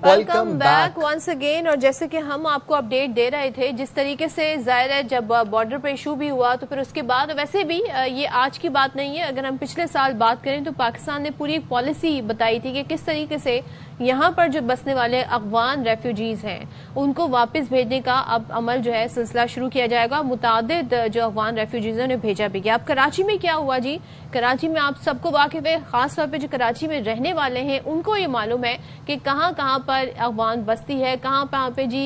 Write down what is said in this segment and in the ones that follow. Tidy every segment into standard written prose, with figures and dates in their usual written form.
Welcome back once again. اور جیسے کہ ہم آپ کو اپڈیٹ دے رہے تھے جس طریقے سے ظاہر ہے جب بارڈر پر ایشو بھی ہوا تو پھر اس کے بعد ویسے بھی یہ آج کی بات نہیں ہے. اگر ہم پچھلے سال بات کریں تو پاکستان نے پوری ایک پالیسی بتائی تھی کہ کس طریقے سے یہاں پر جو بسنے والے افغان ریفیوجیز ہیں ان کو واپس بھیجنے کا اب عمل جو ہے سلسلہ شروع کیا جائے گا. متعدد جو افغان ریفیوجیز ہیں انہیں بھیجا بھی گیا. اب کراچی میں کیا ہوا جی؟ کراچی میں آپ سب کو واقف ہے, خاص طور پہ جو کراچی میں رہنے والے ہیں ان کو یہ معلوم ہے کہ کہاں کہاں پر افغان بستی ہے, کہاں پہ جی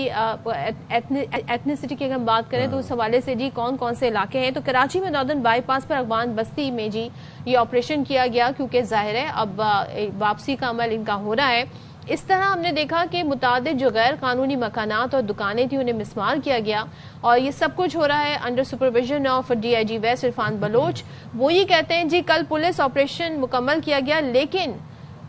ایتھنیسٹی کی اگر ہم بات کریں تو اس حوالے سے جی کون کون سے علاقے ہیں. تو کراچی میں ناردرن بائی پاس پر افغان بستی میں جی یہ آپریشن کیا گیا کیونکہ ظاہر ہے اب واپسی کا عمل ان کا ہو رہا ہے. اس طرح ہم نے دیکھا کہ متعدد جو غیر قانونی مکانات اور دکانیں تھیں انہیں مسمار کیا گیا اور یہ سب کچھ ہو رہا ہے under supervision of D I G west Irfan Baloch. وہ یہ کہتے ہیں جی کل پولیس آپریشن مکمل کیا گیا لیکن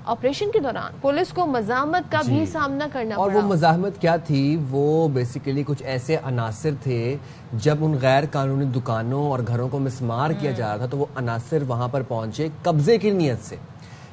آپریشن کے دوران پولیس کو مزاحمت کا بھی سامنا کرنا پڑا. اور وہ مزاحمت کیا تھی؟ وہ بیسیکلی کچھ ایسے عناصر تھے جب ان غیر قانونی دکانوں اور گھروں کو مسمار کیا جا رہا تھا تو وہ عناصر وہاں پر پہنچے قبضے کی نیت سے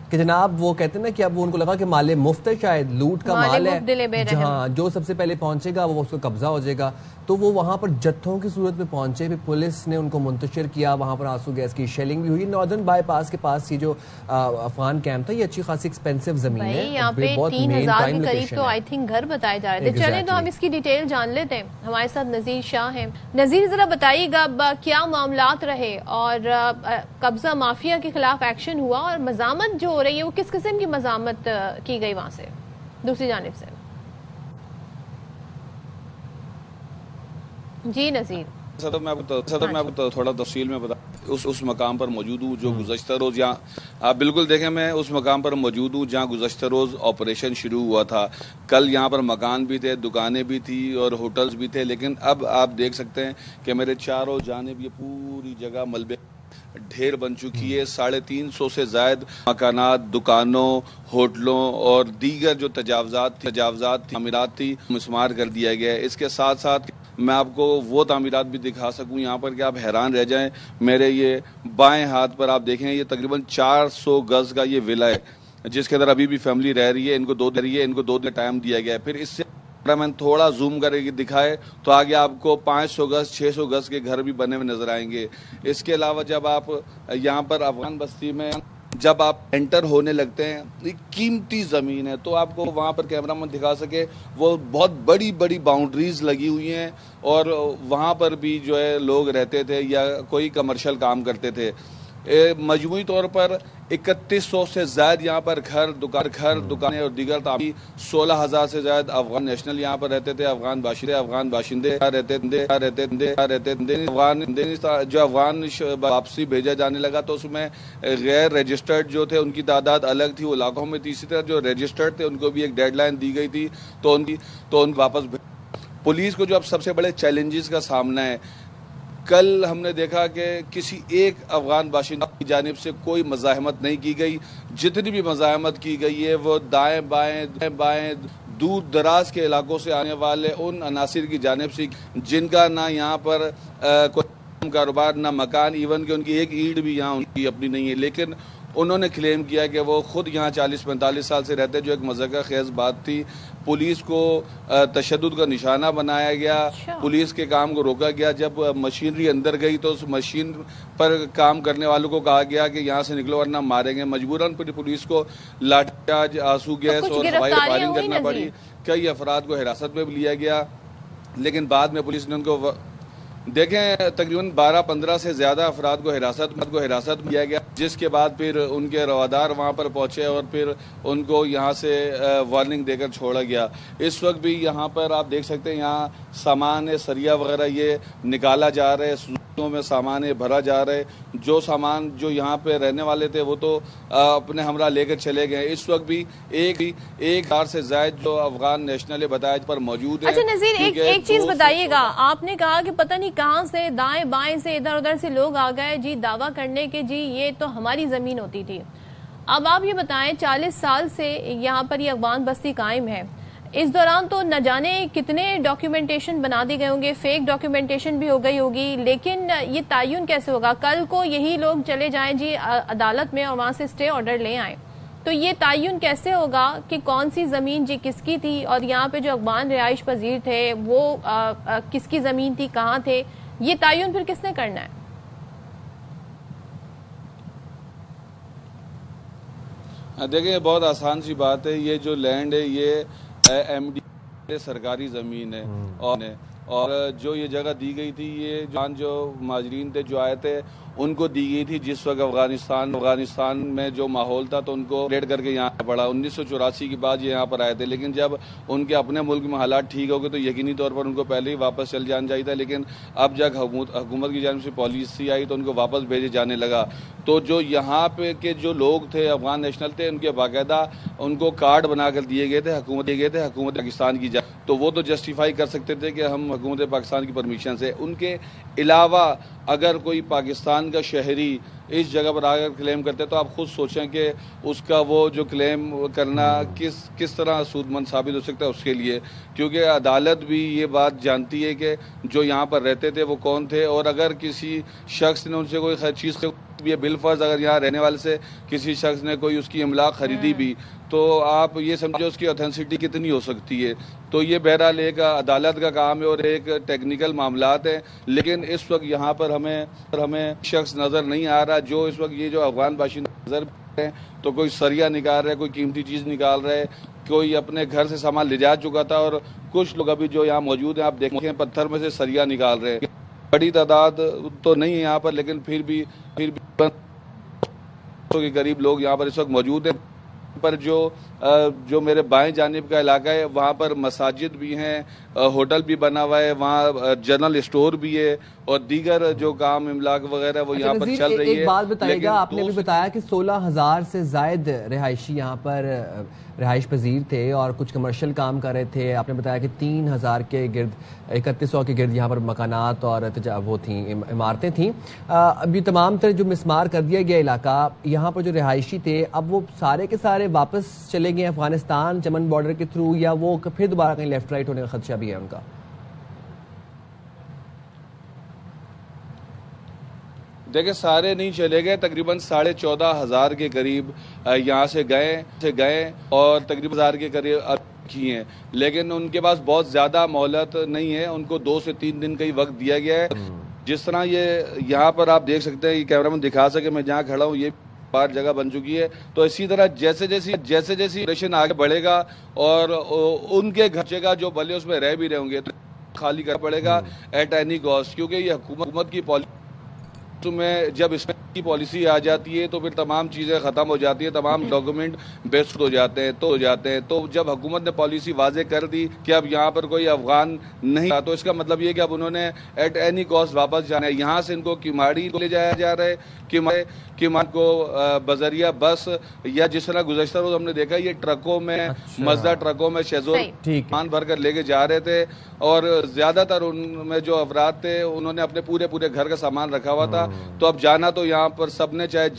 کہ جناب وہ کہتے ہیں نا کہ اب وہ ان کو لگا کہ مال مفت ہے, شاید لوٹ کا مال ہے, جہاں جو سب سے پہلے پہنچے گا وہ اس کو قبضہ ہو جائے گا. تو وہ وہاں پر جتھوں کی صورت میں پہنچے, پھر پولیس نے ان کو منتشر کیا, وہاں پر آنسو گیس کی شیلنگ بھی ہوئی. ناردرن بائی پاس کے پاس یہ جو افغان کیمپ تھا یہ اچھی خاصی ایکسپینسو زمین ہے, یہاں پہ 3000 کے قریب تو آئی تھنک گھر بتائے جا رہے تھے. چلیں تو ہم اس کی ڈیٹیل جان لیتے ہیں. ہمارے ساتھ نذیر شاہ ہیں. نذیر ذرا بتائیے گا اب کیا معاملات رہے اور قبضہ مافیا کے خلاف ایکشن ہوا اور مزاحمت جو ہو رہی ہے وہ کس قسم کی مزاحمت کی گئی وہاں سے دوسری جانب سے؟ جی نذیر. صدر میں آپ کو تھوڑا تفصیل میں بتا, اس مقام پر موجود ہوں جو گزشتہ روز یہاں آپ بالکل دیکھیں, میں اس مقام پر موجود ہوں جہاں گزشتہ روز آپریشن شروع ہوا تھا. کل یہاں پر مکان بھی تھے, دکانیں بھی تھی اور ہوٹلز بھی تھے, لیکن اب آپ دیکھ سکتے ہیں کہ میرے چاروں جانب یہ پوری جگہ ملبے ڈھیر بن چکی ہے. 350 سے زائد مکانات, دکانوں, ہوٹلوں اور دیگر جو تجاوزات تعمیرات تھی مسمار کر دیا گیا ہے. اس کے ساتھ ساتھ میں آپ کو وہ تعمیرات بھی دکھا سکوں یہاں پر کہ آپ حیران رہ جائیں. میرے یہ بائیں ہاتھ پر آپ دیکھیں یہ تقریباً 400 گز کا یہ ولا ہے جس کے اندر ابھی بھی فیملی رہ رہی ہے. ان کو 2 دن ٹائم دیا گیا ہے. پھر اس سے میں تھوڑا زوم کر کے دکھائے تو آگے آپ کو 500 گز 600 گز کے گھر بھی بنے ہوئے نظر آئیں گے. اس کے علاوہ جب آپ یہاں پر افغان بستی میں جب آپ انٹر ہونے لگتے ہیں, یہ قیمتی زمین ہے تو آپ کو وہاں پر کیمرہ میں دکھا سکے وہ بہت بڑی بڑی باؤنڈریز لگی ہوئی ہیں اور وہاں پر بھی جو ہے لوگ رہتے تھے یا کوئی کمرشل کام کرتے تھے. مجموعی طور پر 3100 سے زائد یہاں پر گھر دکانیں اور دیگر تعمیر. 16,000 سے زائد افغان نیشنل یہاں پر رہتے تھے, افغان باشندے رہتے جو افغان واپسی بھیجا جانے لگا تو اس میں غیر رجسٹرڈ جو تھے ان کی تعداد الگ تھی, وہ علاقوں میں تھی. اسی طرح جو رجسٹرڈ تھے ان کو بھی ایک ڈیڈ لائن دی گئی تھی تو ان واپس. پولیس کو جو اب سب سے بڑے چیلنجز کا سامنا ہے, کل ہم نے دیکھا کہ کسی ایک افغان باشندہ کی جانب سے کوئی مزاحمت نہیں کی گئی. جتنی بھی مزاحمت کی گئی ہے وہ دائیں بائیں دور دراز کے علاقوں سے آنے والے ان عناصر کی جانب سے جن کا نہ یہاں پر کوئی کاروبار نہ مکان, ایون کہ ان کی ایک اینٹ بھی یہاں ان کی اپنی نہیں ہے, لیکن انہوں نے کلیم کیا کہ وہ خود یہاں 40-45 سال سے رہتے, جو ایک مذاق خیز بات تھی. پولیس کو تشدد کا نشانہ بنایا گیا, پولیس کے کام کو روکا گیا. جب مشینری اندر گئی تو اس مشین پر کام کرنے والوں کو کہا گیا کہ یہاں سے نکلو ورنہ ماریں گے. مجبوراً پولیس کو لاٹھی چارج, آنسو گیس اور ہوائی فائرنگ کرنا پڑی. کئی افراد کو حراست میں بھی لیا گیا, لیکن بعد میں پولیس نے ان کو دیکھیں تقریباً 12-15 سے زیادہ افراد کو حراست میں لیا گیا, جس کے بعد پھر ان کے روادار وہاں پر پہنچے اور پھر ان کو یہاں سے وارننگ دے کر چھوڑا گیا. اس وقت بھی یہاں پر آپ دیکھ سکتے ہیں یہاں سامان سریا وغیرہ یہ نکالا جا رہا ہے, سوزوں میں سامان بھرا جا رہا ہے. جو سامان جو یہاں پہ رہنے والے تھے وہ تو اپنے ہمراہ لے کر چلے گئے. اس وقت بھی ایک 1000 سے زائد جو افغان نیشنل بتاج پر موجود ہے. اچھا نذیر ایک چیز بتائیے گا, آپ نے کہا کہ پتہ نہیں کہاں سے دائیں بائیں سے ادھر ادھر سے لوگ آ گئے جی دعویٰ کرنے کے جی یہ تو ہماری زمین ہوتی تھی. اب آپ یہ بتائیں 40 سال سے یہاں پر یہ افغان بستی قائم ہے, اس دوران تو نہ جانے کتنے ڈاکیومنٹیشن بنا دی گئے ہوں گے, فیک ڈاکیومنٹیشن بھی ہو گئی ہوگی, لیکن یہ تعین کیسے ہوگا؟ کل کو یہی لوگ چلے جائیں جی عدالت میں اور وہاں سے اسٹے آرڈر لے آئیں تو یہ تعین کیسے ہوگا کہ کون سی زمین جی کس کی تھی اور یہاں پہ جو افغان رہائش پذیر تھے وہ کس کی زمین تھی, کہاں تھے, یہ تعین پھر کس نے کرنا ہے؟ دیکھیں یہ بہت آسان سی بات ہے. یہ جو لینڈ ہے یہ ایم ڈی سرکاری زمین ہے اور جو یہ جگہ دی گئی تھی یہ جو مہاجرین تھے جو آئے تھے ان کو دی گئی تھی جس وقت افغانستان میں جو ماحول تھا تو ان کو ریڈ کر کے یہاں پڑا. 1984 کے بعد یہ یہاں پر آئے تھے, لیکن جب ان کے اپنے ملک میں حالات ٹھیک ہو گئے تو یقینی طور پر ان کو پہلے ہی واپس چل جانا چاہیے تھا. لیکن اب جب حکومت کی جانب سے پالیسی آئی تو ان کو واپس بھیجے جانے لگا. تو جو یہاں پہ کے جو لوگ تھے افغان نیشنل تھے ان کے باقاعدہ ان کو کارڈ بنا کر دیے گئے تھے حکومت پاکستان کی جانب. تو وہ تو جسٹیفائی کر سکتے تھے کہ ہم حکومت پاکستان کی پرمیشن سے. ان کے علاوہ اگر کوئی پاکستان کا شہری اس جگہ پر آ کر کلیم کرتے تو آپ خود سوچیں کہ اس کا وہ جو کلیم کرنا کس طرح سود مند ثابت ہو سکتا ہے اس کے لیے, کیونکہ عدالت بھی یہ بات جانتی ہے کہ جو یہاں پر رہتے تھے وہ کون تھے. اور اگر کسی شخص نے ان سے کوئی چیز بھی بالفرض اگر یہاں رہنے والے سے کسی شخص نے کوئی اس کی املاک خریدی بھی تو آپ یہ سمجھو اس کی اوتھینسٹی کتنی ہو سکتی ہے. تو یہ بہرحال ایک عدالت کا کام ہے اور ایک ٹیکنیکل معاملات ہیں. لیکن اس وقت یہاں پر ہمیں شخص نظر نہیں آ رہا جو اس وقت یہ جو افغان باشندے نظر ہیں تو کوئی سریا نکال رہے, کوئی قیمتی چیز نکال رہے, کوئی اپنے گھر سے سامان لے جا چکا تھا اور کچھ لوگ ابھی جو یہاں موجود ہیں آپ دیکھیں پتھر میں سے سریا نکال رہے ہیں. بڑی تعداد تو نہیں ہے یہاں پر لیکن پھر بھی کے قریب لوگ یہاں پر اس وقت موجود ہیں. پر جو میرے بائیں جانب کا علاقہ ہے وہاں پر مساجد بھی ہیں, ہوٹل بھی بنا ہوا ہے, وہاں جنرل اسٹور بھی ہے اور دیگر جو کام املاک وغیرہ وہ یہاں پر چل رہی ہے. ایک بات بتائیے گا, آپ نے بھی بتایا کہ 16,000 سے زائد رہائشی یہاں پر رہائش پذیر تھے اور کچھ کمرشل کام کر رہے تھے. آپ نے بتایا کہ 3,000 کے گرد 3,100 کے گرد یہاں پر مکانات اور وہ تھیں عمارتیں تھیں. اب یہ تمام تر جو مسمار کر دیا گیا علاقہ, یہاں پر جو رہائشی تھے اب وہ سارے کے سارے واپس چلے گئے افغانستان چمن بارڈر کے تھرو, یا وہ پھر دوبارہ کہیں لیفٹ رائٹ ہونے کا خدشہ بھی ہے ان کا؟ دیکھیں سارے نہیں چلے گئے, تقریباً 14,500 کے قریب یہاں سے گئے اور تقریباً 1,000 کے قریب کی ہیں, لیکن ان کے پاس بہت زیادہ مہلت نہیں ہے. ان کو 2 سے 3 دن کا ہی وقت دیا گیا ہے. جس طرح یہ یہاں پر آپ دیکھ سکتے ہیں, یہ کیمرہ مین دکھا سکے میں جہاں کھڑا ہوں یہ بار جگہ بن چکی ہے. تو اسی طرح جیسے آپریشن آگے بڑھے گا اور ان کے گھر کا جو بھلے اس میں رہ بھی رہے ہوں گے تو خالی کرنا پڑے گا ایٹ اینی کاسٹ, کیونکہ یہ حکومت کی پالیسی میں جب اس کی پالیسی آ جاتی ہے تو پھر تمام چیزیں ختم ہو جاتی ہیں, تمام ڈاکومنٹ بیسڈ ہو جاتے ہیں. تو جب حکومت نے پالیسی واضح کر دی کہ اب یہاں پر کوئی افغان نہیں تو اس کا مطلب یہ کہ اب انہوں نے ایٹ اینی کاسٹ واپس جانا ہے. یہاں سے ان کو کیماڑی لے جایا جا رہا ہے, کیماڑی کو بذریعہ بس یا جس طرح گزشتہ روز ہم نے دیکھا یہ ٹرکوں میں مزدہ ٹرکوں میں شہزور سامان بھر کر لے کے جا رہے تھے اور زیادہ تر ان میں جو افراد تھے انہوں نے اپنے پورے گھر کا سامان رکھا ہوا تھا. تو اب جانا تو یہاں پر سب نے چاہے